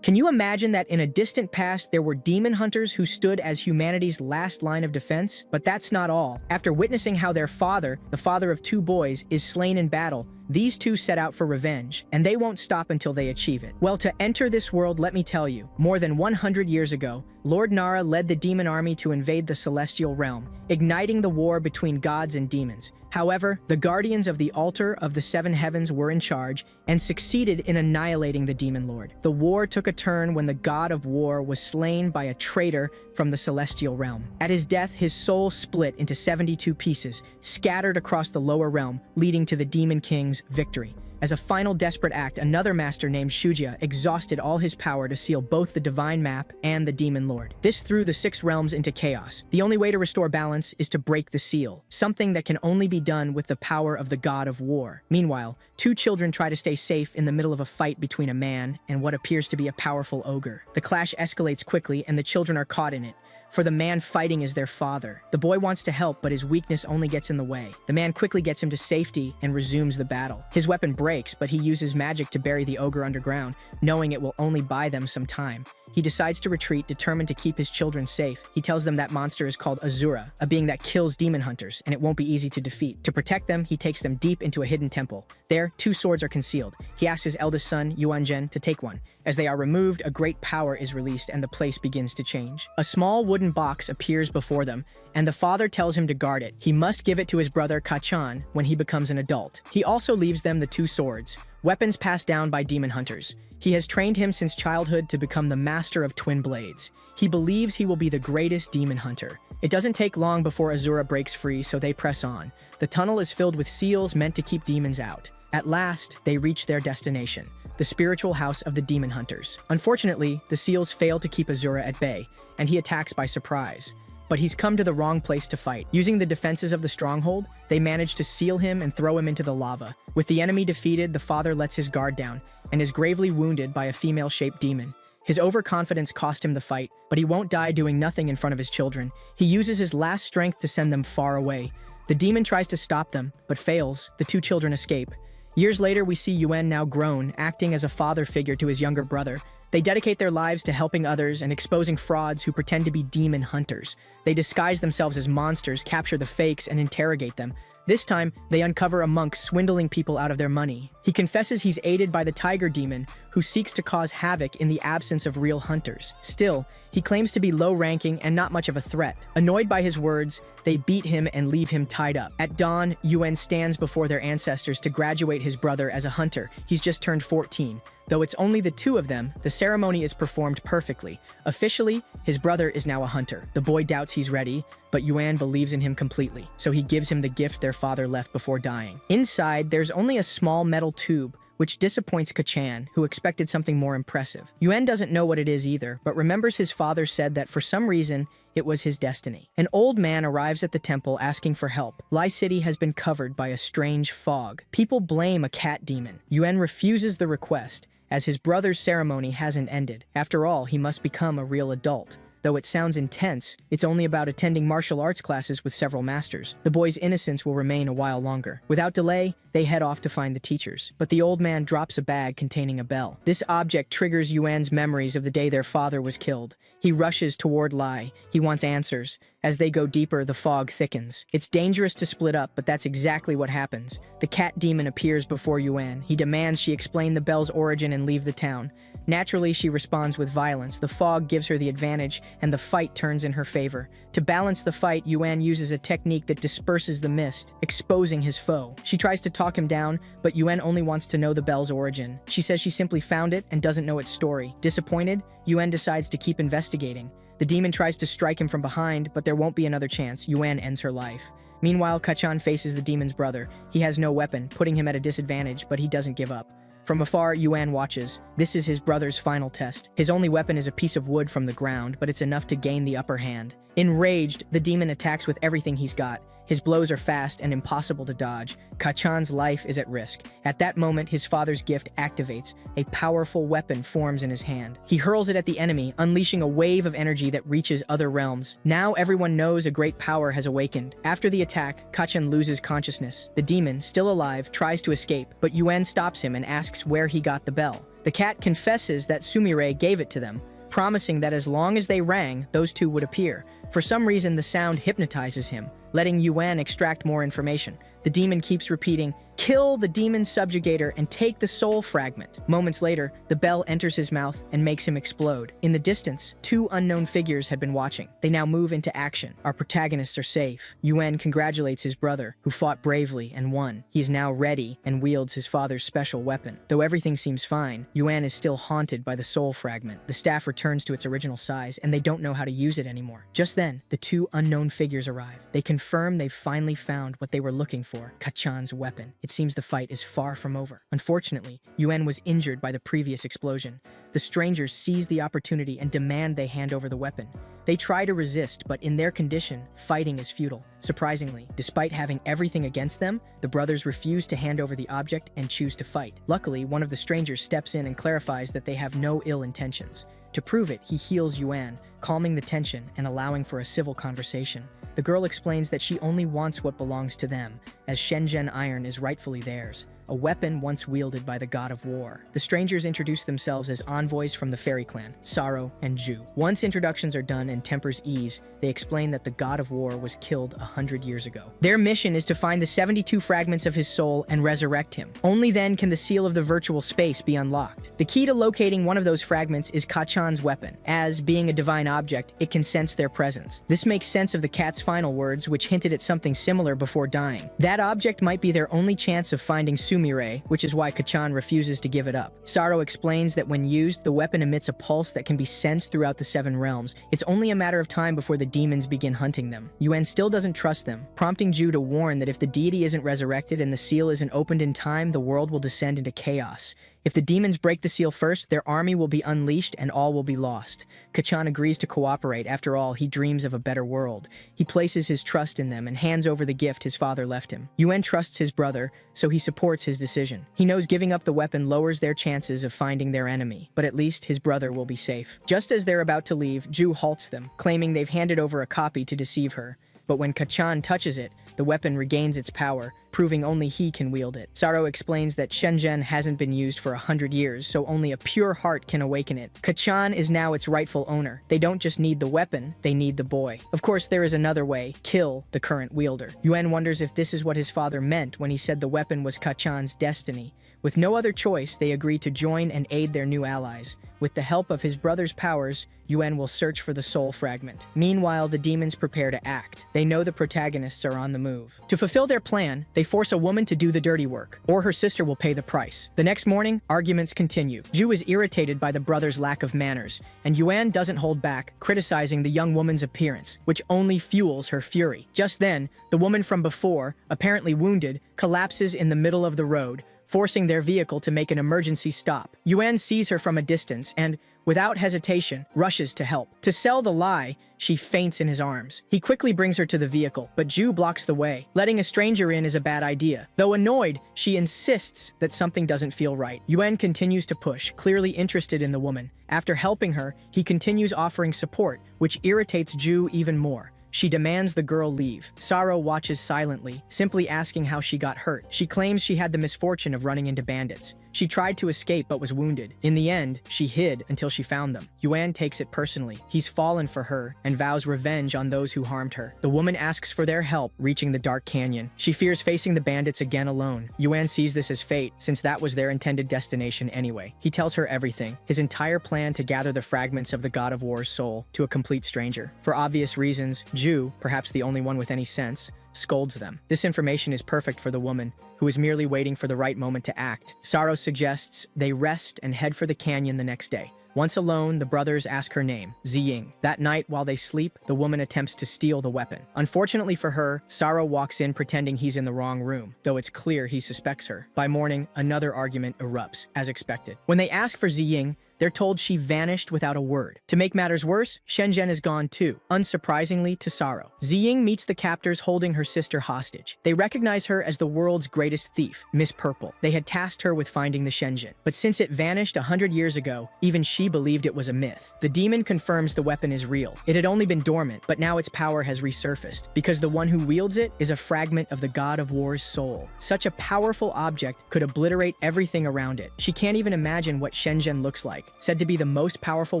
Can you imagine that in a distant past there were demon hunters who stood as humanity's last line of defense? But that's not all. After witnessing how their father, the father of two boys, is slain in battle, these two set out for revenge, and they won't stop until they achieve it. Well, to enter this world, let me tell you, more than 100 years ago, Lord Nara led the demon army to invade the celestial realm, igniting the war between gods and demons. However, the guardians of the altar of the seven heavens were in charge and succeeded in annihilating the demon lord. The war took a turn when the god of war was slain by a traitor from the celestial realm. At his death, his soul split into 72 pieces, scattered across the lower realm, leading to the demon king's victory. As a final desperate act, another master named Shujia exhausted all his power to seal both the divine map and the demon lord. This threw the six realms into chaos. The only way to restore balance is to break the seal, something that can only be done with the power of the god of war. Meanwhile, two children try to stay safe in the middle of a fight between a man and what appears to be a powerful ogre. The clash escalates quickly and the children are caught in it, for the man fighting is their father. The boy wants to help, but his weakness only gets in the way. The man quickly gets him to safety and resumes the battle. His weapon breaks, but he uses magic to bury the ogre underground, knowing it will only buy them some time. He decides to retreat, determined to keep his children safe. He tells them that monster is called Azura, a being that kills demon hunters, and it won't be easy to defeat. To protect them, he takes them deep into a hidden temple. There, two swords are concealed. He asks his eldest son, Yuanzhen, to take one. As they are removed, a great power is released and the place begins to change. A small wooden box appears before them, and the father tells him to guard it. He must give it to his brother Kachan when he becomes an adult. He also leaves them the two swords, weapons passed down by demon hunters. He has trained him since childhood to become the master of twin blades. He believes he will be the greatest demon hunter. It doesn't take long before Azura breaks free, so they press on. The tunnel is filled with seals meant to keep demons out. At last, they reach their destination, the spiritual house of the demon hunters. Unfortunately, the seals fail to keep Azura at bay, and he attacks by surprise. But he's come to the wrong place to fight. Using the defenses of the stronghold, they manage to seal him and throw him into the lava. With the enemy defeated, the father lets his guard down and is gravely wounded by a female-shaped demon. His overconfidence cost him the fight, but he won't die doing nothing in front of his children. He uses his last strength to send them far away. The demon tries to stop them, but fails. The two children escape. Years later, we see Yuan, now grown, acting as a father figure to his younger brother. They dedicate their lives to helping others and exposing frauds who pretend to be demon hunters. They disguise themselves as monsters, capture the fakes, and interrogate them. This time, they uncover a monk swindling people out of their money. He confesses he's aided by the tiger demon, who seeks to cause havoc in the absence of real hunters. Still, he claims to be low-ranking and not much of a threat. Annoyed by his words, they beat him and leave him tied up. At dawn, Yuan stands before their ancestors to graduate his brother as a hunter. He's just turned 14. Though it's only the two of them, the ceremony is performed perfectly. Officially, his brother is now a hunter. The boy doubts he's ready, but Yuan believes in him completely, so he gives him the gift their father left before dying. Inside, there's only a small metal tube, which disappoints Kachan, who expected something more impressive. Yuan doesn't know what it is either, but remembers his father said that for some reason, it was his destiny. An old man arrives at the temple asking for help. Lai City has been covered by a strange fog. People blame a cat demon. Yuan refuses the request, as his brother's ceremony hasn't ended. After all, he must become a real adult. Though it sounds intense, it's only about attending martial arts classes with several masters. The boy's innocence will remain a while longer. Without delay, they head off to find the teachers. But the old man drops a bag containing a bell. This object triggers Yuan's memories of the day their father was killed. He rushes toward Lai. He wants answers. As they go deeper, the fog thickens. It's dangerous to split up, but that's exactly what happens. The cat demon appears before Yuan. He demands she explain the bell's origin and leave the town. Naturally, she responds with violence. The fog gives her the advantage, and the fight turns in her favor. To balance the fight, Yuan uses a technique that disperses the mist, exposing his foe. She tries to talk him down, but Yuan only wants to know the bell's origin. She says she simply found it and doesn't know its story. Disappointed, Yuan decides to keep investigating. The demon tries to strike him from behind, but there won't be another chance. Yuan ends her life. Meanwhile, Kachan faces the demon's brother. He has no weapon, putting him at a disadvantage, but he doesn't give up. From afar, Yuan watches. This is his brother's final test. His only weapon is a piece of wood from the ground, but it's enough to gain the upper hand. Enraged, the demon attacks with everything he's got. His blows are fast and impossible to dodge. Kachan's life is at risk. At that moment, his father's gift activates. A powerful weapon forms in his hand. He hurls it at the enemy, unleashing a wave of energy that reaches other realms. Now everyone knows a great power has awakened. After the attack, Kachan loses consciousness. The demon, still alive, tries to escape, but Yuan stops him and asks where he got the bell. The cat confesses that Sumire gave it to them, promising that as long as they rang, those two would appear. For some reason, the sound hypnotizes him, letting Yuan extract more information. The demon keeps repeating, "Kill the demon subjugator and take the soul fragment." Moments later, the bell enters his mouth and makes him explode. In the distance, two unknown figures had been watching. They now move into action. Our protagonists are safe. Yuan congratulates his brother, who fought bravely and won. He is now ready and wields his father's special weapon. Though everything seems fine, Yuan is still haunted by the soul fragment. The staff returns to its original size, and they don't know how to use it anymore. Just then, the two unknown figures arrive. They confirm they've finally found what they were looking for, Kachan's weapon. It seems the fight is far from over. Unfortunately, Yuan was injured by the previous explosion. The strangers seize the opportunity and demand they hand over the weapon. They try to resist, but in their condition, fighting is futile. Surprisingly, despite having everything against them, the brothers refuse to hand over the object and choose to fight. Luckily, one of the strangers steps in and clarifies that they have no ill intentions. To prove it, he heals Yuan, calming the tension and allowing for a civil conversation. The girl explains that she only wants what belongs to them, as Shenzhen iron is rightfully theirs, a weapon once wielded by the god of war. The strangers introduce themselves as envoys from the fairy clan, Saro and Ju. Once introductions are done and tempers ease, they explain that the god of war was killed 100 years ago. Their mission is to find the 72 fragments of his soul and resurrect him. Only then can the seal of the virtual space be unlocked. The key to locating one of those fragments is Kachan's weapon, as, being a divine object, it can sense their presence. This makes sense of the cat's final words, which hinted at something similar before dying. That object might be their only chance of finding Sumire, which is why Kachan refuses to give it up. Saro explains that when used, the weapon emits a pulse that can be sensed throughout the 7 realms. It's only a matter of time before the demons begin hunting them. Yuan still doesn't trust them, prompting Ju to warn that if the deity isn't resurrected and the seal isn't opened in time, the world will descend into chaos. If the demons break the seal first, their army will be unleashed and all will be lost. Kachan agrees to cooperate. After all, he dreams of a better world. He places his trust in them and hands over the gift his father left him. Yuan trusts his brother, so he supports his decision. He knows giving up the weapon lowers their chances of finding their enemy, but at least his brother will be safe. Just as they're about to leave, Ju halts them, claiming they've handed over a copy to deceive her. But when Kachan touches it, the weapon regains its power, proving only he can wield it. Saro explains that Shenzhen hasn't been used for 100 years, so only a pure heart can awaken it. Kachan is now its rightful owner. They don't just need the weapon, they need the boy. Of course, there is another way: kill the current wielder. Yuan wonders if this is what his father meant when he said the weapon was Kachan's destiny. With no other choice, they agree to join and aid their new allies. With the help of his brother's powers, Yuan will search for the soul fragment. Meanwhile, the demons prepare to act. They know the protagonists are on the move. To fulfill their plan, they force a woman to do the dirty work, or her sister will pay the price. The next morning, arguments continue. Ju is irritated by the brothers' lack of manners, and Yuan doesn't hold back, criticizing the young woman's appearance, which only fuels her fury. Just then, the woman from before, apparently wounded, collapses in the middle of the road, forcing their vehicle to make an emergency stop. Yuan sees her from a distance and, without hesitation, rushes to help. To sell the lie, she faints in his arms. He quickly brings her to the vehicle, but Ju blocks the way. Letting a stranger in is a bad idea. Though annoyed, she insists that something doesn't feel right. Yuan continues to push, clearly interested in the woman. After helping her, he continues offering support, which irritates Ju even more. She demands the girl leave. Saro watches silently, simply asking how she got hurt. She claims she had the misfortune of running into bandits. She tried to escape but was wounded. In the end, she hid until she found them. Yuan takes it personally. He's fallen for her and vows revenge on those who harmed her. The woman asks for their help, reaching the dark canyon. She fears facing the bandits again alone. Yuan sees this as fate, since that was their intended destination anyway. He tells her everything, his entire plan to gather the fragments of the God of War's soul, to a complete stranger. For obvious reasons, Ju, perhaps the only one with any sense, scolds them. This information is perfect for the woman, who is merely waiting for the right moment to act. Saro suggests they rest and head for the canyon the next day. Once alone, the brothers ask her name, Ziying. That night, while they sleep, the woman attempts to steal the weapon. Unfortunately for her, Saro walks in pretending he's in the wrong room, though it's clear he suspects her. By morning, another argument erupts, as expected. When they ask for Ziying, They're told she vanished without a word. To make matters worse, Shenzhen is gone too, unsurprisingly to Saro. Ziying meets the captors holding her sister hostage. They recognize her as the world's greatest thief, Miss Purple. They had tasked her with finding the Shenzhen. But since it vanished 100 years ago, even she believed it was a myth. The demon confirms the weapon is real. It had only been dormant, but now its power has resurfaced, because the one who wields it is a fragment of the God of War's soul. Such a powerful object could obliterate everything around it. She can't even imagine what Shenzhen looks like, said to be the most powerful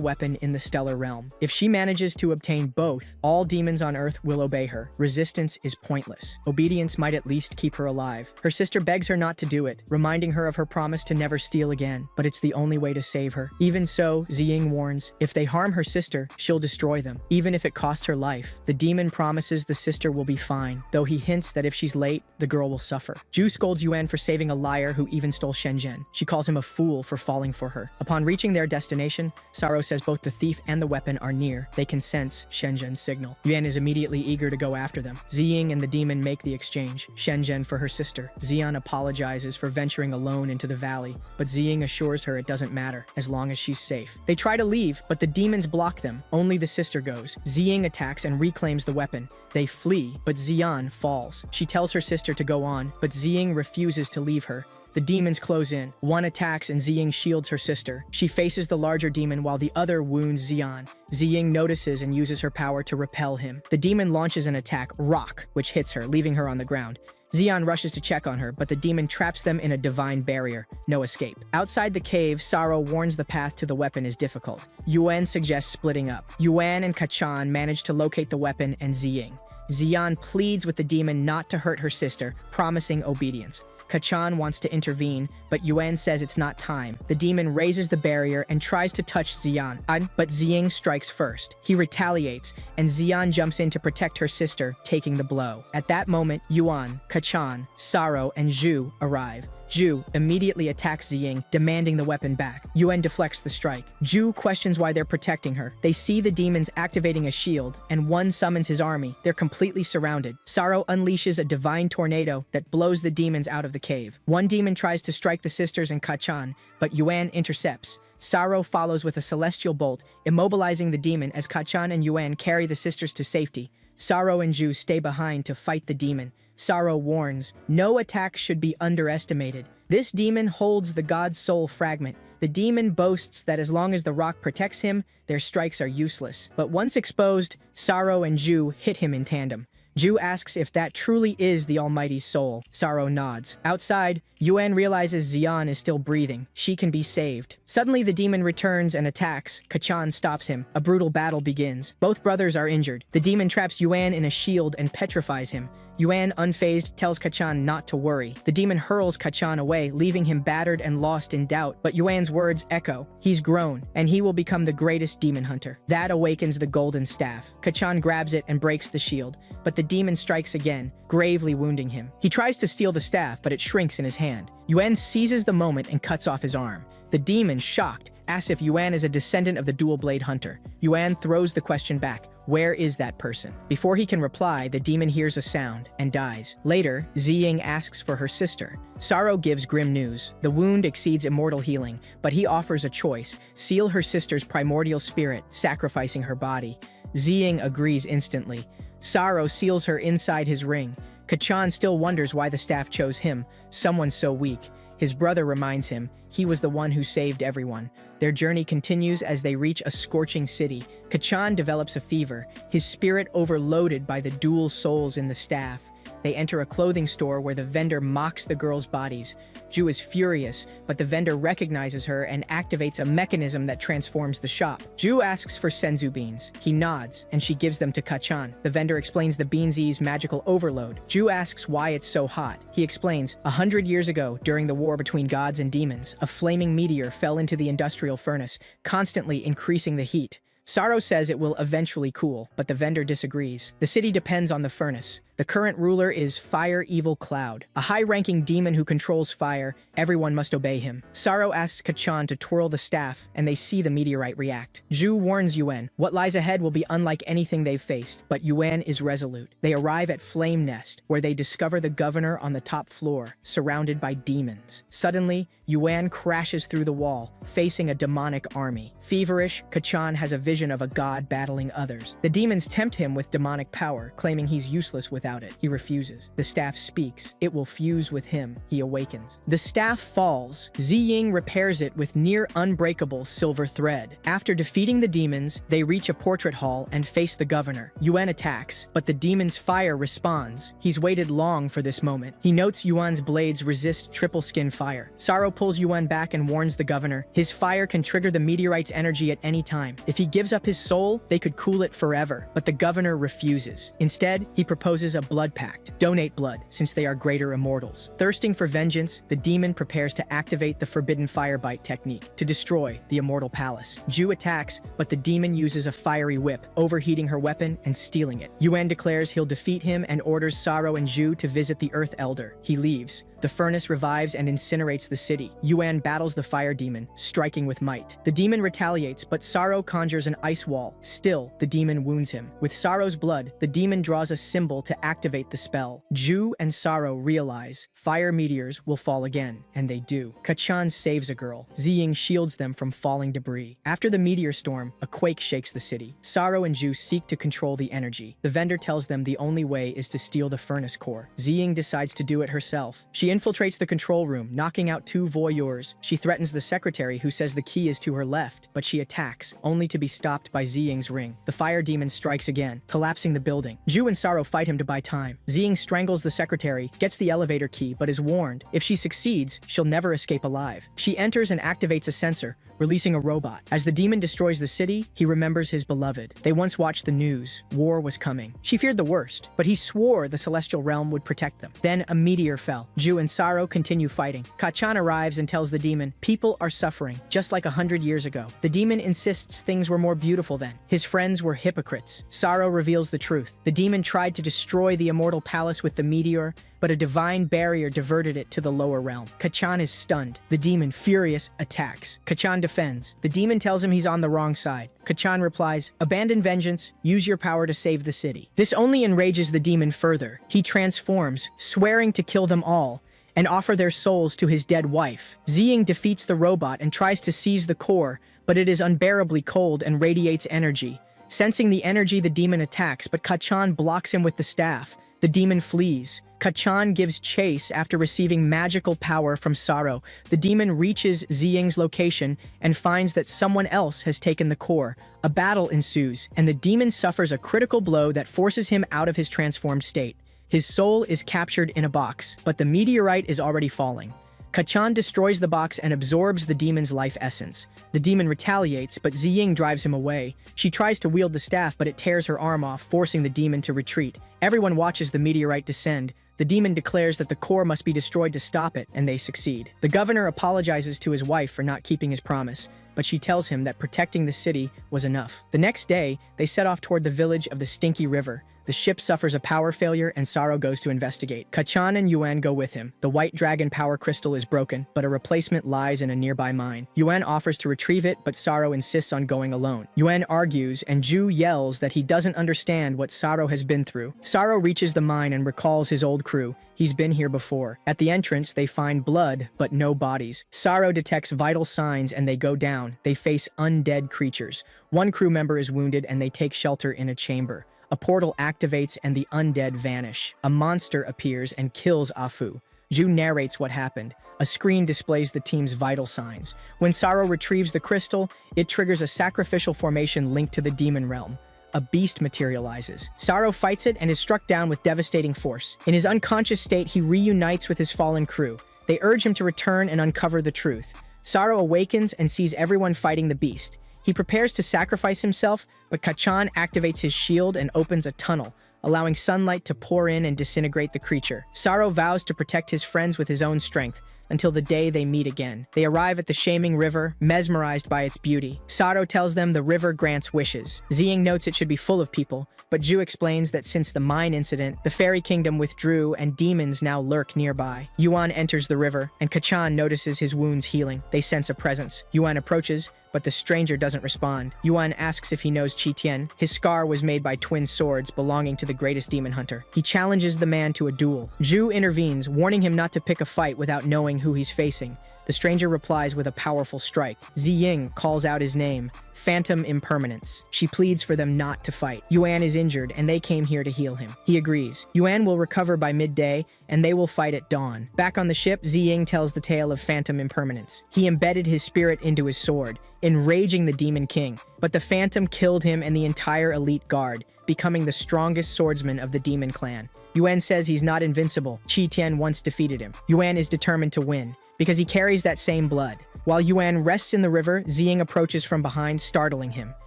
weapon in the stellar realm. If she manages to obtain both, all demons on Earth will obey her. Resistance is pointless. Obedience might at least keep her alive. Her sister begs her not to do it, reminding her of her promise to never steal again, but it's the only way to save her. Even so, Ziying warns, if they harm her sister, she'll destroy them, even if it costs her life. The demon promises the sister will be fine, though he hints that if she's late, the girl will suffer. Zhu scolds Yuan for saving a liar who even stole Shenzhen. She calls him a fool for falling for her. Upon reaching their destination, Saro says both the thief and the weapon are near. They can sense Shenzhen's signal. Yuan is immediately eager to go after them. Ziying and the demon make the exchange, Shenzhen for her sister. Xian apologizes for venturing alone into the valley, but Ziying assures her it doesn't matter, as long as she's safe. They try to leave, but the demons block them. Only the sister goes. Ziying attacks and reclaims the weapon. They flee, but Xian falls. She tells her sister to go on, but Ziying refuses to leave her. The demons close in. One attacks and Ziying shields her sister. She faces the larger demon while the other wounds Xian. Ziying notices and uses her power to repel him. The demon launches an attack, Rock, which hits her, leaving her on the ground. Xian rushes to check on her, but the demon traps them in a divine barrier. No escape. Outside the cave, Saro warns the path to the weapon is difficult. Yuan suggests splitting up. Yuan and Kachan manage to locate the weapon and Ziying. Xian pleads with the demon not to hurt her sister, promising obedience. Kachan wants to intervene, but Yuan says it's not time. The demon raises the barrier and tries to touch Xian, but Ziying strikes first. He retaliates, and Xian jumps in to protect her sister, taking the blow. At that moment, Yuan, Kachan, Saro, and Zhu arrive. Zhu immediately attacks Ziying, demanding the weapon back. Yuan deflects the strike. Zhu questions why they're protecting her. They see the demons activating a shield, and one summons his army. They're completely surrounded. Saro unleashes a divine tornado that blows the demons out of the cave. One demon tries to strike the sisters and Kachan, but Yuan intercepts. Saro follows with a celestial bolt, immobilizing the demon as Kachan and Yuan carry the sisters to safety. Saro and Zhu stay behind to fight the demon. Saro warns, no attack should be underestimated. This demon holds the God's soul fragment. The demon boasts that as long as the rock protects him, their strikes are useless. But once exposed, Saro and Zhu hit him in tandem. Zhu asks if that truly is the Almighty's soul. Saro nods. Outside, Yuan realizes Xian is still breathing. She can be saved. Suddenly, the demon returns and attacks. Kachan stops him. A brutal battle begins. Both brothers are injured. The demon traps Yuan in a shield and petrifies him. Yuan, unfazed, tells Kachan not to worry. The demon hurls Kachan away, leaving him battered and lost in doubt. But Yuan's words echo. He's grown, and he will become the greatest demon hunter. That awakens the golden staff. Kachan grabs it and breaks the shield, but the demon strikes again, gravely wounding him. He tries to steal the staff, but it shrinks in his hand. Yuan seizes the moment and cuts off his arm. The demon, shocked, asks if Yuan is a descendant of the dual blade hunter. Yuan throws the question back. Where is that person? Before he can reply, the demon hears a sound and dies. Later, Ziying asks for her sister. Saro gives grim news. The wound exceeds immortal healing, but he offers a choice. Seal her sister's primordial spirit, sacrificing her body. Ziying agrees instantly. Saro seals her inside his ring. Kachan still wonders why the staff chose him, someone so weak. His brother reminds him he was the one who saved everyone. Their journey continues as they reach a scorching city. Kachan develops a fever, his spirit overloaded by the dual souls in the staff. They enter a clothing store where the vendor mocks the girls' bodies. Zhu is furious, but the vendor recognizes her and activates a mechanism that transforms the shop. Zhu asks for senzu beans. He nods, and she gives them to Kachan. The vendor explains the beans' magical overload. Zhu asks why it's so hot. He explains, 100 years ago, during the war between gods and demons, a flaming meteor fell into the industrial furnace, constantly increasing the heat. Saro says it will eventually cool, but the vendor disagrees. The city depends on the furnace. The current ruler is Fire Evil Cloud, a high-ranking demon who controls fire. Everyone must obey him. Saro asks Kachan to twirl the staff, and they see the meteorite react. Zhu warns Yuan, what lies ahead will be unlike anything they've faced, but Yuan is resolute. They arrive at Flame Nest, where they discover the governor on the top floor, surrounded by demons. Suddenly, Yuan crashes through the wall, facing a demonic army. Feverish, Kachan has a vision of a god battling others. The demons tempt him with demonic power, claiming he's useless without it. He refuses. The staff speaks. It will fuse with him. He awakens. The staff falls. Ziying repairs it with near unbreakable silver thread. After defeating the demons, they reach a portrait hall and face the governor. Yuan attacks, but the demon's fire responds. He's waited long for this moment. He notes Yuan's blades resist triple skin fire. Saro pulls Yuan back and warns the governor. His fire can trigger the meteorite's energy at any time. If he gives up his soul, they could cool it forever. But the governor refuses. Instead, he proposes a blood pact. Donate blood, since they are greater immortals. Thirsting for vengeance, the demon prepares to activate the forbidden firebite technique to destroy the immortal palace. Zhu attacks, but the demon uses a fiery whip, overheating her weapon and stealing it. Yuan declares he'll defeat him and orders Saro and Zhu to visit the Earth Elder. He leaves. The furnace revives and incinerates the city. Yuan battles the fire demon, striking with might. The demon retaliates, but Saro conjures an ice wall. Still, the demon wounds him. With Saro's blood, the demon draws a symbol to activate the spell. Zhu and Saro realize fire meteors will fall again, and they do. Kachan saves a girl. Ziying shields them from falling debris. After the meteor storm, a quake shakes the city. Saro and Zhu seek to control the energy. The vendor tells them the only way is to steal the furnace core. Ziying decides to do it herself. She infiltrates the control room, knocking out 2 voyeurs. She threatens the secretary, who says the key is to her left, but she attacks, only to be stopped by Ziying's ring. The fire demon strikes again, collapsing the building. Zhu and Saro fight him to buy time. Ziying strangles the secretary, gets the elevator key, but is warned. If she succeeds, she'll never escape alive. She enters and activates a sensor, releasing a robot. As the demon destroys the city, he remembers his beloved. They once watched the news. War was coming. She feared the worst, but he swore the celestial realm would protect them. Then a meteor fell. Zhu and Saro continue fighting. Kachan arrives and tells the demon, people are suffering, just like 100 years ago. The demon insists things were more beautiful then. His friends were hypocrites. Saro reveals the truth. The demon tried to destroy the immortal palace with the meteor, but a divine barrier diverted it to the lower realm. Kachan is stunned. The demon, furious, attacks. Kachan defends. The demon tells him he's on the wrong side. Kachan replies, abandon vengeance, use your power to save the city. This only enrages the demon further. He transforms, swearing to kill them all, and offer their souls to his dead wife. Ziying defeats the robot and tries to seize the core, but it is unbearably cold and radiates energy. Sensing the energy, the demon attacks, but Kachan blocks him with the staff. The demon flees. Kachan gives chase after receiving magical power from Saro. The demon reaches Ziying's location and finds that someone else has taken the core. A battle ensues, and the demon suffers a critical blow that forces him out of his transformed state. His soul is captured in a box, but the meteorite is already falling. Kachan destroys the box and absorbs the demon's life essence. The demon retaliates, but Ziying drives him away. She tries to wield the staff, but it tears her arm off, forcing the demon to retreat. Everyone watches the meteorite descend. The demon declares that the core must be destroyed to stop it, and they succeed. The governor apologizes to his wife for not keeping his promise, but she tells him that protecting the city was enough. The next day, they set off toward the village of the Stinky River. The ship suffers a power failure, and Saro goes to investigate. Kachan and Yuan go with him. The White Dragon power crystal is broken, but a replacement lies in a nearby mine. Yuan offers to retrieve it, but Saro insists on going alone. Yuan argues, and Zhu yells that he doesn't understand what Saro has been through. Saro reaches the mine and recalls his old crew. He's been here before. At the entrance, they find blood, but no bodies. Saro detects vital signs and they go down. They face undead creatures. One crew member is wounded and they take shelter in a chamber. A portal activates and the undead vanish. A monster appears and kills Afu. Zhu narrates what happened. A screen displays the team's vital signs. When Saro retrieves the crystal, it triggers a sacrificial formation linked to the demon realm. A beast materializes. Saro fights it and is struck down with devastating force. In his unconscious state, he reunites with his fallen crew. They urge him to return and uncover the truth. Saro awakens and sees everyone fighting the beast. He prepares to sacrifice himself, but Kachan activates his shield and opens a tunnel, allowing sunlight to pour in and disintegrate the creature. Saro vows to protect his friends with his own strength. until the day they meet again. They arrive at the Shaming River, mesmerized by its beauty. Saro tells them the river grants wishes. Ziying notes it should be full of people, but Zhu explains that since the mine incident, the fairy kingdom withdrew and demons now lurk nearby. Yuan enters the river, and Kachan notices his wounds healing. They sense a presence. Yuan approaches, but the stranger doesn't respond. Yuan asks if he knows Qi Tian. His scar was made by twin swords belonging to the greatest demon hunter. He challenges the man to a duel. Zhu intervenes, warning him not to pick a fight without knowing who he's facing. The stranger replies with a powerful strike. Ziying calls out his name, Phantom Impermanence. She pleads for them not to fight. Yuan is injured, and they came here to heal him. He agrees. Yuan will recover by midday, and they will fight at dawn. Back on the ship, Ziying tells the tale of Phantom Impermanence. He embedded his spirit into his sword, enraging the Demon King. But the Phantom killed him and the entire elite guard, becoming the strongest swordsman of the Demon Clan. Yuan says he's not invincible. Qi Tian once defeated him. Yuan is determined to win, because he carries that same blood. While Yuan rests in the river, Ziying approaches from behind, startling him.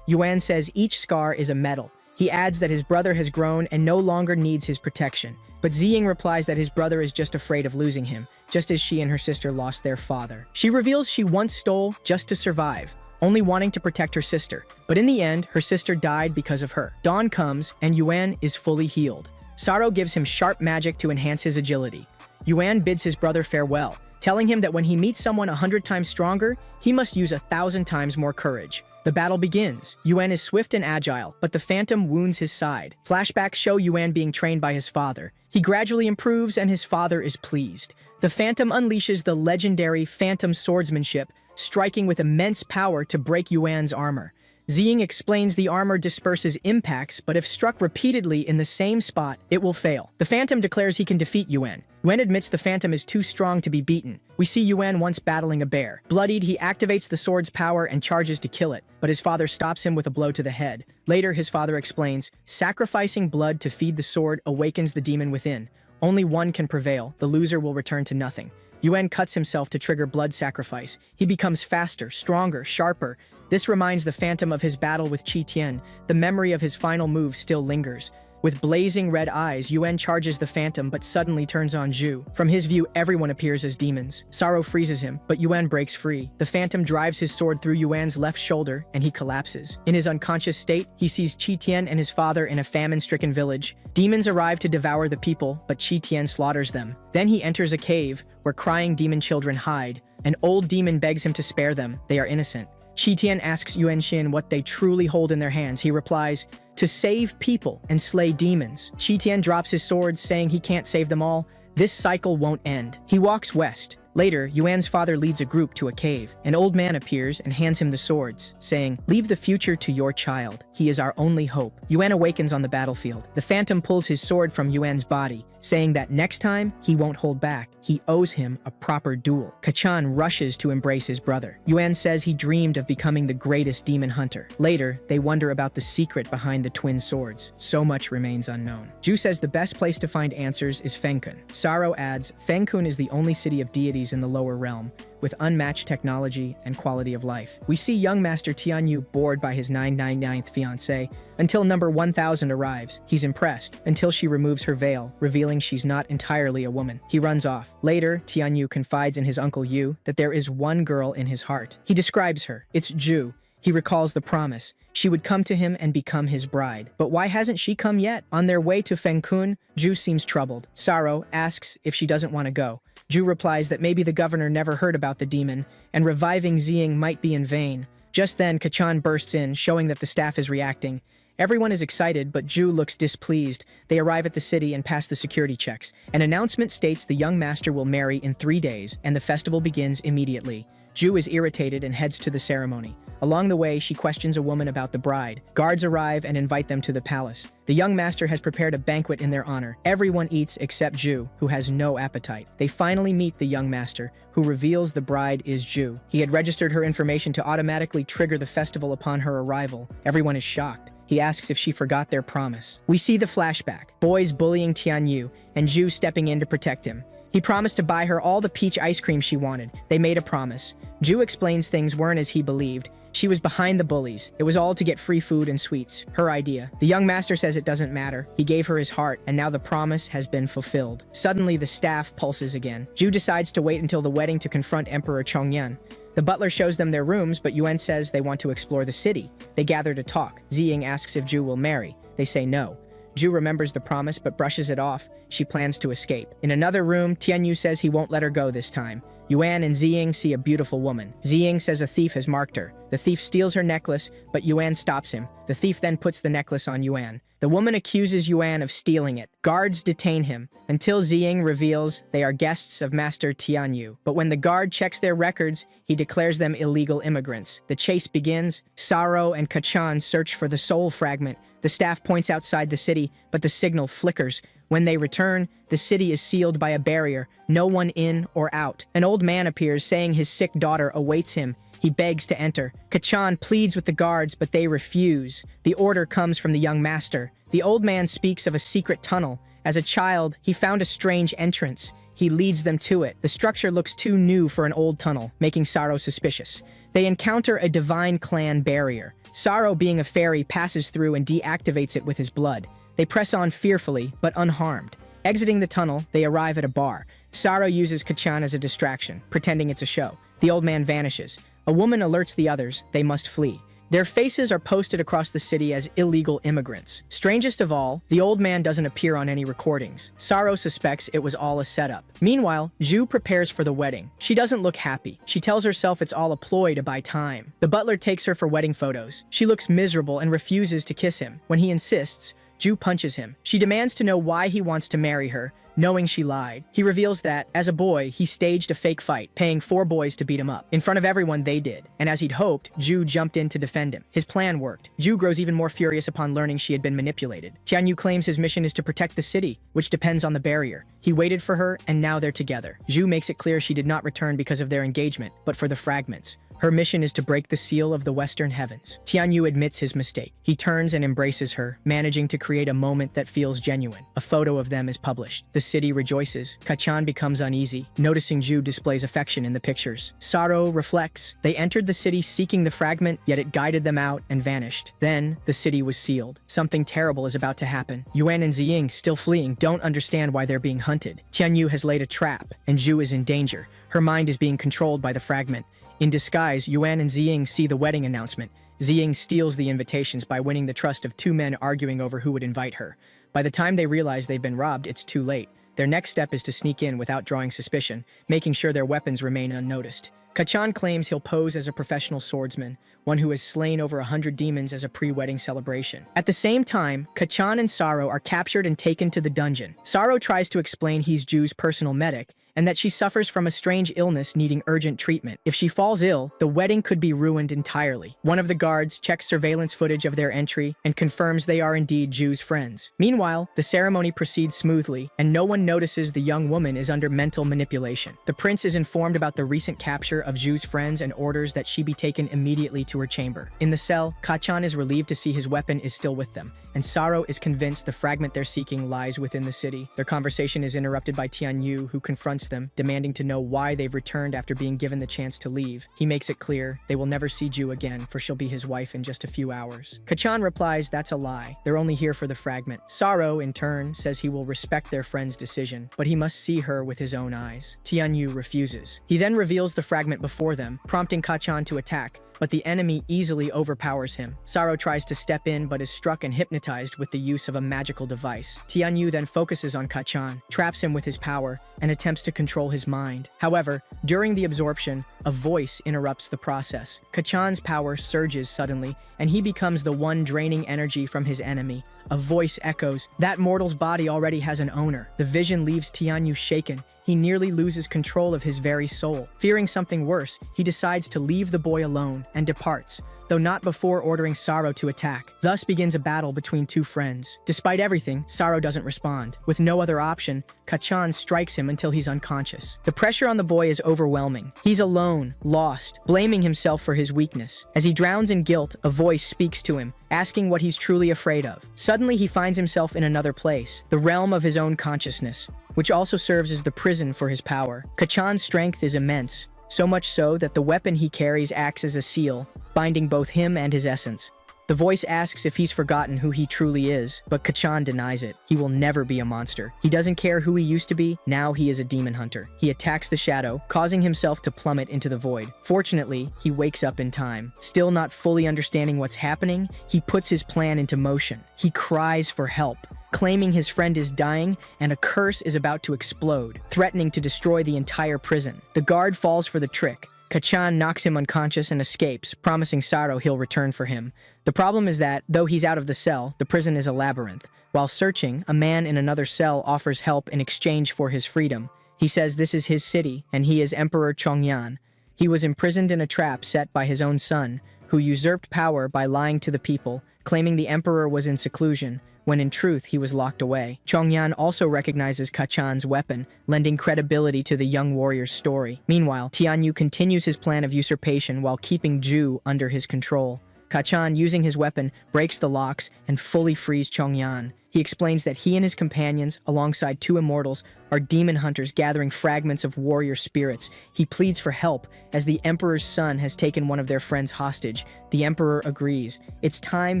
Yuan says each scar is a medal. He adds that his brother has grown and no longer needs his protection. But Ziying replies that his brother is just afraid of losing him, just as she and her sister lost their father. She reveals she once stole just to survive, only wanting to protect her sister. But in the end, her sister died because of her. Dawn comes, and Yuan is fully healed. Saro gives him sharp magic to enhance his agility. Yuan bids his brother farewell, telling him that when he meets someone 100 times stronger, he must use 1,000 times more courage. The battle begins. Yuan is swift and agile, but the Phantom wounds his side. Flashbacks show Yuan being trained by his father. He gradually improves, and his father is pleased. The Phantom unleashes the legendary Phantom swordsmanship, striking with immense power to break Yuan's armor. Ziying explains the armor disperses impacts, but if struck repeatedly in the same spot, it will fail. The Phantom declares he can defeat Yuan. Yuan admits the Phantom is too strong to be beaten. We see Yuan once battling a bear. Bloodied, he activates the sword's power and charges to kill it, but his father stops him with a blow to the head. Later, his father explains, sacrificing blood to feed the sword awakens the demon within. Only one can prevail. The loser will return to nothing. Yuan cuts himself to trigger blood sacrifice. He becomes faster, stronger, sharper. This reminds the Phantom of his battle with Qi Tian. The memory of his final move still lingers. With blazing red eyes, Yuan charges the Phantom but suddenly turns on Zhu. From his view, everyone appears as demons. Saro freezes him, but Yuan breaks free. The Phantom drives his sword through Yuan's left shoulder, and he collapses. In his unconscious state, he sees Qi Tian and his father in a famine-stricken village. Demons arrive to devour the people, but Qi Tian slaughters them. Then he enters a cave, where crying demon children hide. An old demon begs him to spare them. They are innocent. Qi Tian asks Yuan Shin what they truly hold in their hands. He replies, to save people and slay demons. Qi Tian drops his sword, saying he can't save them all. This cycle won't end. He walks west. Later, Yuan's father leads a group to a cave. An old man appears and hands him the swords, saying, leave the future to your child. He is our only hope. Yuan awakens on the battlefield. The Phantom pulls his sword from Yuan's body, saying that next time, he won't hold back. He owes him a proper duel. Kachan rushes to embrace his brother. Yuan says he dreamed of becoming the greatest demon hunter. Later, they wonder about the secret behind the twin swords. So much remains unknown. Zhu says the best place to find answers is Fengkun. Saro adds, Fengkun is the only city of deities in the lower realm, with unmatched technology and quality of life. We see young Master Tianyu bored by his 999th fiancée, until number 1000 arrives. He's impressed, until she removes her veil, revealing she's not entirely a woman. He runs off. Later, Tianyu confides in his uncle Yu that there is one girl in his heart. He describes her. It's Zhu. He recalls the promise. She would come to him and become his bride. But why hasn't she come yet? On their way to Fengkun, Zhu seems troubled. Saro asks if she doesn't want to go. Zhu replies that maybe the governor never heard about the demon, and reviving Ziying might be in vain. Just then, Kachan bursts in, showing that the staff is reacting. Everyone is excited, but Zhu looks displeased. They arrive at the city and pass the security checks. An announcement states the young master will marry in 3 days, and the festival begins immediately. Zhu is irritated and heads to the ceremony. Along the way, she questions a woman about the bride. Guards arrive and invite them to the palace. The young master has prepared a banquet in their honor. Everyone eats except Zhu, who has no appetite. They finally meet the young master, who reveals the bride is Zhu. He had registered her information to automatically trigger the festival upon her arrival. Everyone is shocked. He asks if she forgot their promise. We see the flashback. Boys bullying Tianyu, and Zhu stepping in to protect him. He promised to buy her all the peach ice cream she wanted. They made a promise. Zhu explains things weren't as he believed. She was behind the bullies. It was all to get free food and sweets. Her idea. The young master says it doesn't matter. He gave her his heart, and now the promise has been fulfilled. Suddenly, the staff pulses again. Zhu decides to wait until the wedding to confront Emperor Chongyan. The butler shows them their rooms, but Yuan says they want to explore the city. They gather to talk. Ziying asks if Zhu will marry. They say no. Zhu remembers the promise but brushes it off. She plans to escape. In another room, Tianyu says he won't let her go this time. Yuan and Ziying see a beautiful woman. Ziying says a thief has marked her. The thief steals her necklace, but Yuan stops him. The thief then puts the necklace on Yuan. The woman accuses Yuan of stealing it. Guards detain him, until Ziying reveals they are guests of Master Tianyu. But when the guard checks their records, he declares them illegal immigrants. The chase begins. Saro and Kachan search for the soul fragment. The staff points outside the city, but the signal flickers. When they return, the city is sealed by a barrier, no one in or out. An old man appears, saying his sick daughter awaits him. He begs to enter. Kachan pleads with the guards, but they refuse. The order comes from the young master. The old man speaks of a secret tunnel. As a child, he found a strange entrance. He leads them to it. The structure looks too new for an old tunnel, making Saro suspicious. They encounter a divine clan barrier. Saro, being a fairy, passes through and deactivates it with his blood. They press on fearfully, but unharmed. Exiting the tunnel, they arrive at a bar. Saro uses Kachan as a distraction, pretending it's a show. The old man vanishes. A woman alerts the others they must flee. Their faces are posted across the city as illegal immigrants. Strangest of all, the old man doesn't appear on any recordings. Saro suspects it was all a setup. Meanwhile, Zhu prepares for the wedding. She doesn't look happy. She tells herself it's all a ploy to buy time. The butler takes her for wedding photos. She looks miserable and refuses to kiss him. When he insists, Zhu punches him. She demands to know why he wants to marry her, knowing she lied. He reveals that, as a boy, he staged a fake fight, paying 4 boys to beat him up. In front of everyone, they did. And as he'd hoped, Zhu jumped in to defend him. His plan worked. Zhu grows even more furious upon learning she had been manipulated. Tianyu claims his mission is to protect the city, which depends on the barrier. He waited for her, and now they're together. Zhu makes it clear she did not return because of their engagement, but for the fragments. Her mission is to break the seal of the Western Heavens. Tianyu admits his mistake. He turns and embraces her, managing to create a moment that feels genuine. A photo of them is published. The city rejoices. Kachan becomes uneasy, noticing Zhu displays affection in the pictures. Saro reflects. They entered the city seeking the fragment, yet it guided them out and vanished. Then, the city was sealed. Something terrible is about to happen. Yuan and Ziying, still fleeing, don't understand why they're being hunted. Tianyu has laid a trap, and Zhu is in danger. Her mind is being controlled by the fragment. In disguise, Yuan and Ziying see the wedding announcement. Ziying steals the invitations by winning the trust of 2 men arguing over who would invite her. By the time they realize they've been robbed, it's too late. Their next step is to sneak in without drawing suspicion, making sure their weapons remain unnoticed. Kachan claims he'll pose as a professional swordsman, one who has slain over 100 demons as a pre-wedding celebration. At the same time, Kachan and Saro are captured and taken to the dungeon. Saro tries to explain he's Zhu's personal medic, and that she suffers from a strange illness needing urgent treatment. If she falls ill, the wedding could be ruined entirely. One of the guards checks surveillance footage of their entry and confirms they are indeed Zhu's friends. Meanwhile, the ceremony proceeds smoothly, and no one notices the young woman is under mental manipulation. The prince is informed about the recent capture of Zhu's friends and orders that she be taken immediately to her chamber. In the cell, Kachan is relieved to see his weapon is still with them, and Saro is convinced the fragment they're seeking lies within the city. Their conversation is interrupted by Tianyu, who confronts them, demanding to know why they've returned after being given the chance to leave. He makes it clear they will never see Zhu again, for she'll be his wife in just a few hours. Kachan replies that's a lie. They're only here for the fragment. Saro, in turn, says he will respect their friend's decision, but he must see her with his own eyes. Tianyu refuses. He then reveals the fragment before them, prompting Kachan to attack, but the enemy easily overpowers him. Saro tries to step in but is struck and hypnotized with the use of a magical device. Tianyu then focuses on Kachan, traps him with his power, and attempts to control his mind. However, during the absorption, a voice interrupts the process. Kachan's power surges suddenly, and he becomes the one draining energy from his enemy. A voice echoes, "That mortal's body already has an owner." The vision leaves Tianyu shaken. He nearly loses control of his very soul. Fearing something worse, he decides to leave the boy alone and departs, though not before ordering Saro to attack. Thus begins a battle between 2 friends. Despite everything, Saro doesn't respond. With no other option, Kachan strikes him until he's unconscious. The pressure on the boy is overwhelming. He's alone, lost, blaming himself for his weakness. As he drowns in guilt, a voice speaks to him, asking what he's truly afraid of. Suddenly, he finds himself in another place, the realm of his own consciousness, which also serves as the prison for his power. Kachan's strength is immense, so much so that the weapon he carries acts as a seal, binding both him and his essence. The voice asks if he's forgotten who he truly is, but Kachan denies it. He will never be a monster. He doesn't care who he used to be, now he is a demon hunter. He attacks the shadow, causing himself to plummet into the void. Fortunately, he wakes up in time. Still not fully understanding what's happening, he puts his plan into motion. He cries for help, claiming his friend is dying and a curse is about to explode, threatening to destroy the entire prison. The guard falls for the trick. Kachan knocks him unconscious and escapes, promising Saro he'll return for him. The problem is that, though he's out of the cell, the prison is a labyrinth. While searching, a man in another cell offers help in exchange for his freedom. He says this is his city, and he is Emperor Chongyan. He was imprisoned in a trap set by his own son, who usurped power by lying to the people, claiming the emperor was in seclusion, when in truth he was locked away. Chongyan also recognizes Kachan's weapon, lending credibility to the young warrior's story. Meanwhile, Tianyu continues his plan of usurpation while keeping Zhu under his control. Kachan, using his weapon, breaks the locks and fully frees Chongyan. He explains that he and his companions, alongside two immortals, are demon hunters gathering fragments of warrior spirits. He pleads for help, as the Emperor's son has taken one of their friends hostage. The Emperor agrees. It's time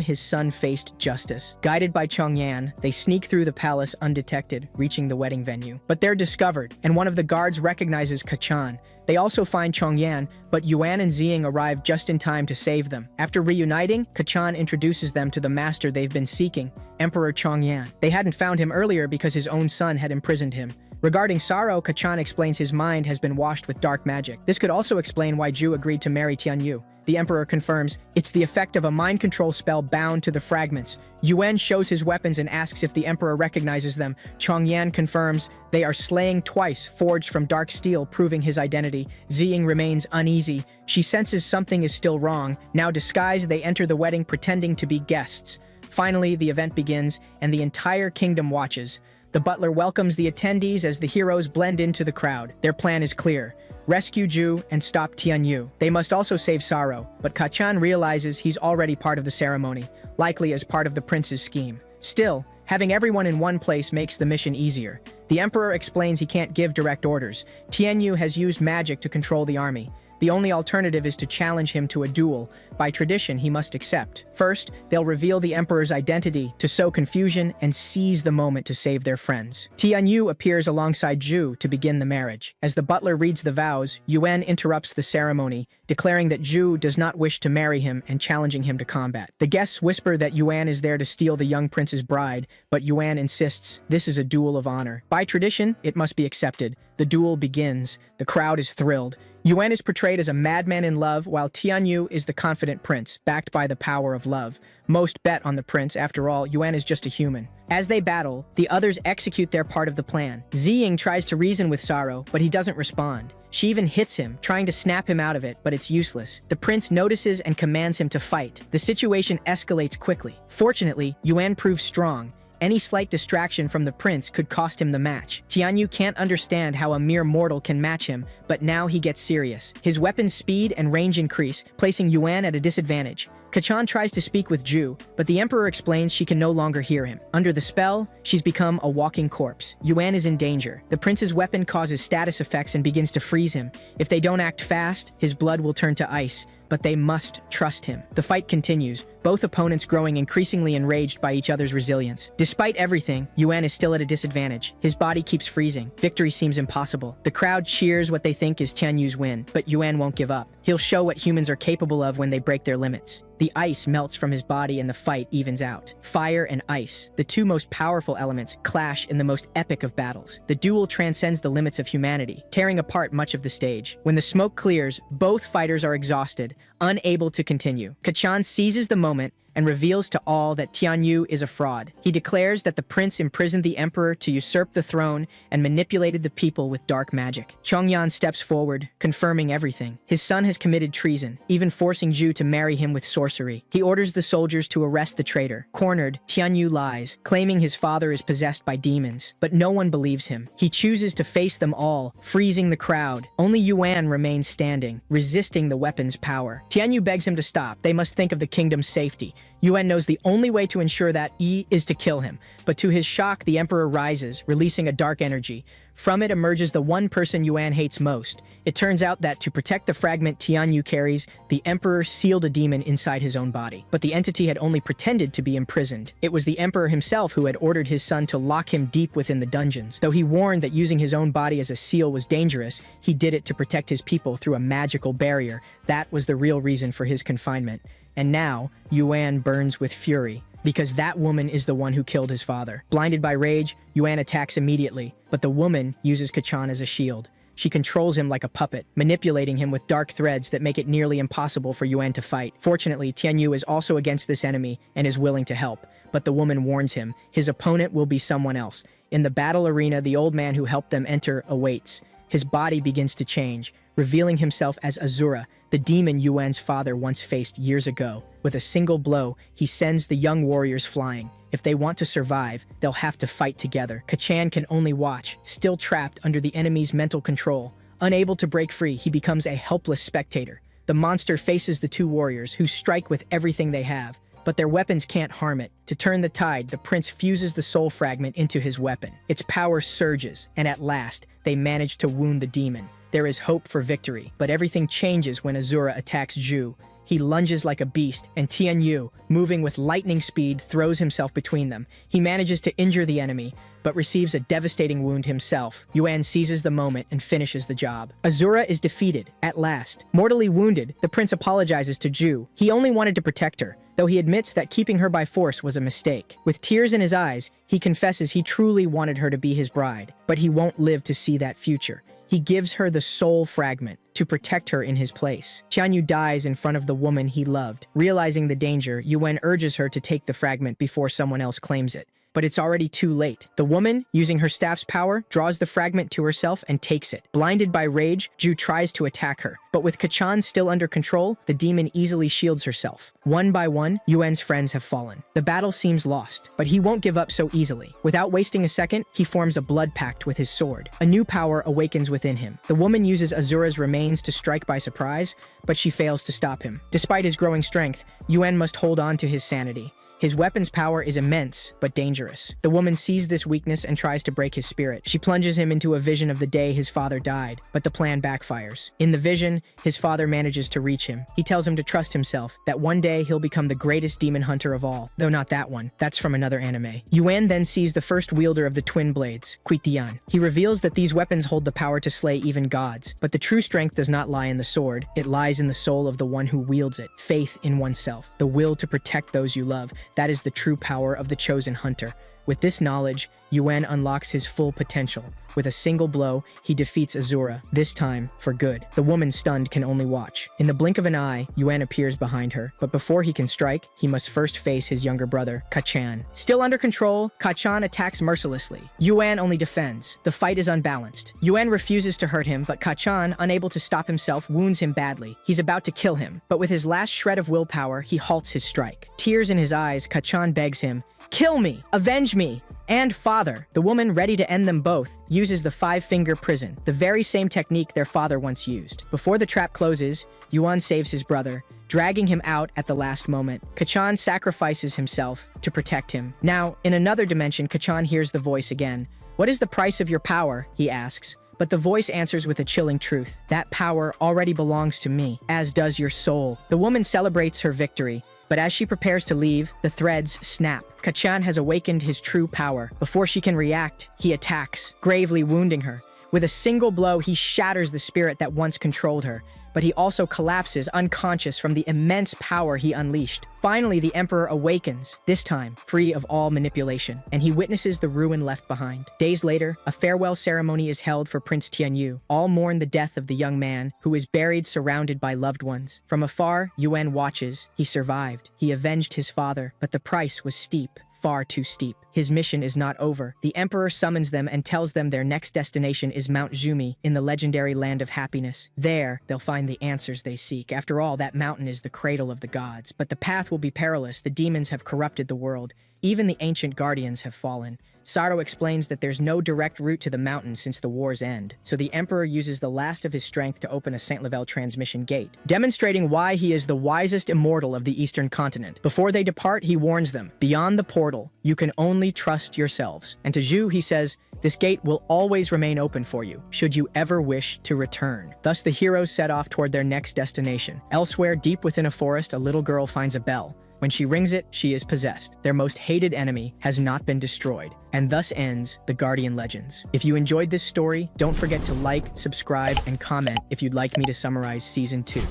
his son faced justice. Guided by Chongyan, they sneak through the palace undetected, reaching the wedding venue. But they're discovered, and one of the guards recognizes Kachan. They also find Chongyan, but Yuan and Ziying arrive just in time to save them. After reuniting, Kachan introduces them to the master they've been seeking, Emperor Chongyan. They hadn't found him earlier because his own son had imprisoned him. Regarding Saro, Kachan explains his mind has been washed with dark magic. This could also explain why Zhu agreed to marry Tianyu. The Emperor confirms it's the effect of a mind control spell bound to the fragments. Yuan shows his weapons and asks if the Emperor recognizes them. Chongyan confirms they are slaying twice, forged from dark steel, proving his identity. Ziying remains uneasy. She senses something is still wrong. Now disguised, they enter the wedding pretending to be guests. Finally, the event begins, and the entire kingdom watches. The butler welcomes the attendees as the heroes blend into the crowd. Their plan is clear: rescue Zhu and stop Tianyu. They must also save Saro, but Kachan realizes he's already part of the ceremony, likely as part of the prince's scheme. Still, having everyone in one place makes the mission easier. The Emperor explains he can't give direct orders. Tianyu has used magic to control the army. The only alternative is to challenge him to a duel. By tradition, he must accept. First, they'll reveal the Emperor's identity to sow confusion and seize the moment to save their friends. Tianyu appears alongside Zhu to begin the marriage. As the butler reads the vows, Yuan interrupts the ceremony, declaring that Zhu does not wish to marry him and challenging him to combat. The guests whisper that Yuan is there to steal the young prince's bride, but Yuan insists this is a duel of honor. By tradition, it must be accepted. The duel begins. The crowd is thrilled. Yuan is portrayed as a madman in love, while Tianyu is the confident prince, backed by the power of love. Most bet on the prince. After all, Yuan is just a human. As they battle, the others execute their part of the plan. Ziying tries to reason with Saro, but he doesn't respond. She even hits him, trying to snap him out of it, but it's useless. The prince notices and commands him to fight. The situation escalates quickly. Fortunately, Yuan proves strong. Any slight distraction from the prince could cost him the match. Tianyu can't understand how a mere mortal can match him, but now he gets serious. His weapon's speed and range increase, placing Yuan at a disadvantage. Kachan tries to speak with Zhu, but the Emperor explains she can no longer hear him. Under the spell, she's become a walking corpse. Yuan is in danger. The prince's weapon causes status effects and begins to freeze him. If they don't act fast, his blood will turn to ice. But they must trust him. The fight continues, both opponents growing increasingly enraged by each other's resilience. Despite everything, Yuan is still at a disadvantage. His body keeps freezing. Victory seems impossible. The crowd cheers what they think is Tianyu's win, but Yuan won't give up. He'll show what humans are capable of when they break their limits. The ice melts from his body and the fight evens out. Fire and ice, the two most powerful elements, clash in the most epic of battles. The duel transcends the limits of humanity, tearing apart much of the stage. When the smoke clears, both fighters are exhausted, unable to continue. Kachan seizes the moment and reveals to all that Tianyu is a fraud. He declares that the prince imprisoned the emperor to usurp the throne and manipulated the people with dark magic. Chongyan steps forward, confirming everything. His son has committed treason, even forcing Zhu to marry him with sorcery. He orders the soldiers to arrest the traitor. Cornered, Tianyu lies, claiming his father is possessed by demons, but no one believes him. He chooses to face them all, freezing the crowd. Only Yuan remains standing, resisting the weapon's power. Tianyu begs him to stop. They must think of the kingdom's safety. Yuan knows the only way to ensure that is to kill him, but to his shock, the Emperor rises, releasing a dark energy. From it emerges the one person Yuan hates most. It turns out that to protect the fragment Tianyu carries, the Emperor sealed a demon inside his own body. But the entity had only pretended to be imprisoned. It was the Emperor himself who had ordered his son to lock him deep within the dungeons. Though he warned that using his own body as a seal was dangerous, he did it to protect his people through a magical barrier. That was the real reason for his confinement. And now, Yuan burns with fury, because that woman is the one who killed his father. Blinded by rage, Yuan attacks immediately, but the woman uses Kachan as a shield. She controls him like a puppet, manipulating him with dark threads that make it nearly impossible for Yuan to fight. Fortunately, Tianyu is also against this enemy and is willing to help, but the woman warns him his opponent will be someone else. In the battle arena, the old man who helped them enter awaits. His body begins to change, revealing himself as Azura, the demon Yuan's father once faced years ago. With a single blow, he sends the young warriors flying. If they want to survive, they'll have to fight together. Kachan can only watch, still trapped under the enemy's mental control. Unable to break free, he becomes a helpless spectator. The monster faces the two warriors, who strike with everything they have, but their weapons can't harm it. To turn the tide, the prince fuses the soul fragment into his weapon. Its power surges, and at last, they manage to wound the demon. There is hope for victory, but everything changes when Azura attacks Zhu. He lunges like a beast, and Tianyu, moving with lightning speed, throws himself between them. He manages to injure the enemy, but receives a devastating wound himself. Yuan seizes the moment and finishes the job. Azura is defeated, at last. Mortally wounded, the prince apologizes to Zhu. He only wanted to protect her, though he admits that keeping her by force was a mistake. With tears in his eyes, he confesses he truly wanted her to be his bride, but he won't live to see that future. He gives her the soul fragment to protect her in his place. Tianyu dies in front of the woman he loved. Realizing the danger, Yuan urges her to take the fragment before someone else claims it. But it's already too late. The woman, using her staff's power, draws the fragment to herself and takes it. Blinded by rage, Zhu tries to attack her. But with Kachan still under control, the demon easily shields herself. One by one, Yuan's friends have fallen. The battle seems lost, but he won't give up so easily. Without wasting a second, he forms a blood pact with his sword. A new power awakens within him. The woman uses Azura's remains to strike by surprise, but she fails to stop him. Despite his growing strength, Yuan must hold on to his sanity. His weapon's power is immense, but dangerous. The woman sees this weakness and tries to break his spirit. She plunges him into a vision of the day his father died, but the plan backfires. In the vision, his father manages to reach him. He tells him to trust himself, that one day he'll become the greatest demon hunter of all. Though not that one. That's from another anime. Yuan then sees the first wielder of the twin blades, Kuitian. He reveals that these weapons hold the power to slay even gods, but the true strength does not lie in the sword. It lies in the soul of the one who wields it. Faith in oneself. The will to protect those you love. That is the true power of the chosen hunter. With this knowledge, Yuan unlocks his full potential. With a single blow, he defeats Azura, this time for good. The woman, stunned, can only watch. In the blink of an eye, Yuan appears behind her, but before he can strike, he must first face his younger brother, Kachan. Still under control, Kachan attacks mercilessly. Yuan only defends. The fight is unbalanced. Yuan refuses to hurt him, but Kachan, unable to stop himself, wounds him badly. He's about to kill him, but with his last shred of willpower, he halts his strike. Tears in his eyes, Kachan begs him, "Kill me! Avenge me! And father." The woman, ready to end them both, uses the five-finger prison, the very same technique their father once used. Before the trap closes, Yuan saves his brother, dragging him out at the last moment. Kachan sacrifices himself to protect him. Now, in another dimension, Kachan hears the voice again. "What is the price of your power?" he asks. But the voice answers with a chilling truth. "That power already belongs to me, as does your soul." The woman celebrates her victory, but as she prepares to leave, the threads snap. Kachan has awakened his true power. Before she can react, he attacks, gravely wounding her. With a single blow, he shatters the spirit that once controlled her, but he also collapses unconscious from the immense power he unleashed. Finally, the Emperor awakens, this time free of all manipulation, and he witnesses the ruin left behind. Days later, a farewell ceremony is held for Prince Tianyu. All mourn the death of the young man, who is buried surrounded by loved ones. From afar, Yuan watches. He survived. He avenged his father, but the price was steep. Far too steep. His mission is not over. The Emperor summons them and tells them their next destination is Mount Zumi, in the legendary Land of Happiness. There, they'll find the answers they seek. After all, that mountain is the cradle of the gods. But the path will be perilous. The demons have corrupted the world. Even the ancient guardians have fallen. Saro explains that there's no direct route to the mountain since the war's end, so the Emperor uses the last of his strength to open a Saint Level transmission gate, demonstrating why he is the wisest immortal of the Eastern continent. Before they depart, he warns them, beyond the portal, you can only trust yourselves. And to Zhu, he says, this gate will always remain open for you, should you ever wish to return. Thus, the heroes set off toward their next destination. Elsewhere, deep within a forest, a little girl finds a bell. When she rings it, she is possessed. Their most hated enemy has not been destroyed. And thus ends the Guardian Legends. If you enjoyed this story, don't forget to like, subscribe, and comment if you'd like me to summarize Season 2.